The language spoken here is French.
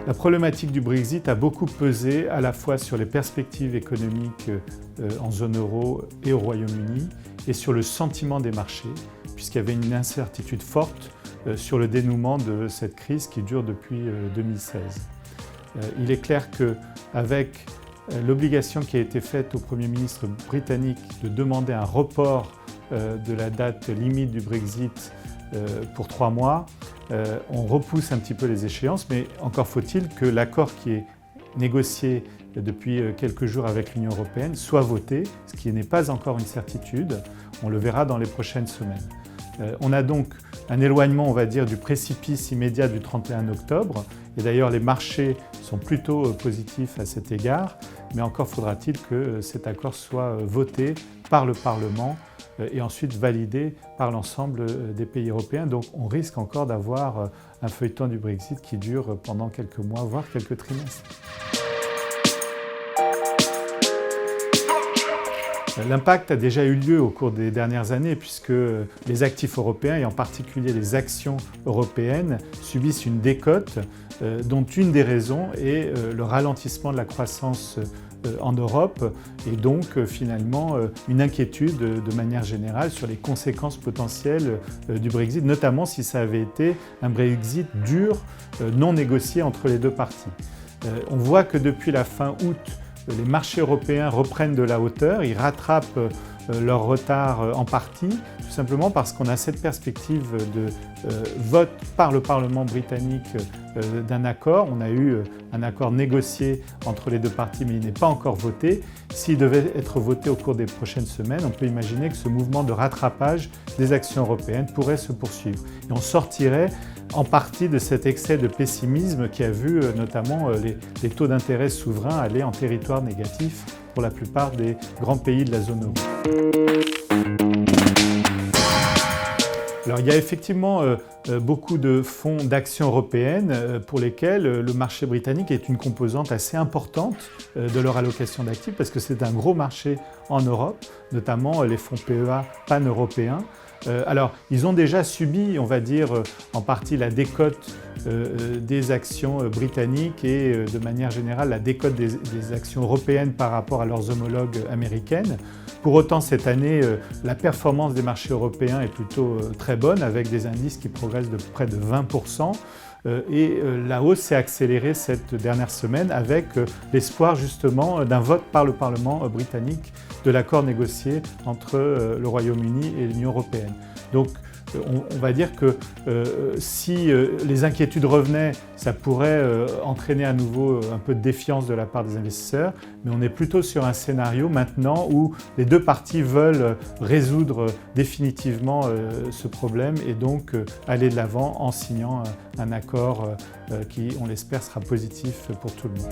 La problématique du Brexit a beaucoup pesé à la fois sur les perspectives économiques en zone euro et au Royaume-Uni et sur le sentiment des marchés, puisqu'il y avait une incertitude forte sur le dénouement de cette crise qui dure depuis 2016. Il est clair qu'avec l'obligation qui a été faite au Premier ministre britannique de demander un report de la date limite du Brexit pour 3 mois, on repousse un petit peu les échéances, mais encore faut-il que l'accord qui est négocié depuis quelques jours avec l'Union européenne soit voté, ce qui n'est pas encore une certitude. On le verra dans les prochaines semaines. On a donc un éloignement, on va dire, du précipice immédiat du 31 octobre. Et d'ailleurs, les marchés sont plutôt positifs à cet égard. Mais encore faudra-t-il que cet accord soit voté par le Parlement et ensuite validé par l'ensemble des pays européens. Donc on risque encore d'avoir un feuilleton du Brexit qui dure pendant quelques mois, voire quelques trimestres. L'impact a déjà eu lieu au cours des dernières années puisque les actifs européens, et en particulier les actions européennes, subissent une décote dont une des raisons est le ralentissement de la croissance en Europe et donc finalement une inquiétude de manière générale sur les conséquences potentielles du Brexit, notamment si ça avait été un Brexit dur, non négocié entre les deux parties. On voit que depuis la fin août, les marchés européens reprennent de la hauteur, ils rattrapent leur retard en partie, tout simplement parce qu'on a cette perspective de vote par le Parlement britannique d'un accord. On a eu un accord négocié entre les deux parties, mais il n'est pas encore voté. S'il devait être voté au cours des prochaines semaines, on peut imaginer que ce mouvement de rattrapage des actions européennes pourrait se poursuivre. Et on sortirait en partie de cet excès de pessimisme qui a vu notamment les taux d'intérêt souverains aller en territoire négatif pour la plupart des grands pays de la zone euro. Alors, il y a effectivement beaucoup de fonds d'action européennes pour lesquels le marché britannique est une composante assez importante de leur allocation d'actifs parce que c'est un gros marché en Europe, notamment les fonds PEA pan-européens. Alors, ils ont déjà subi, on va dire, en partie la décote des actions britanniques et de manière générale la décote des actions européennes par rapport à leurs homologues américaines. Pour autant, cette année, la performance des marchés européens est plutôt très bonne avec des indices qui progressent de près de 20%. Et la hausse s'est accélérée cette dernière semaine avec l'espoir justement d'un vote par le Parlement britannique de l'accord négocié entre le Royaume-Uni et l'Union européenne. Donc on va dire que si les inquiétudes revenaient, ça pourrait entraîner à nouveau un peu de défiance de la part des investisseurs, mais on est plutôt sur un scénario maintenant où les deux parties veulent résoudre définitivement ce problème et donc aller de l'avant en signant un accord qui, on l'espère, sera positif pour tout le monde.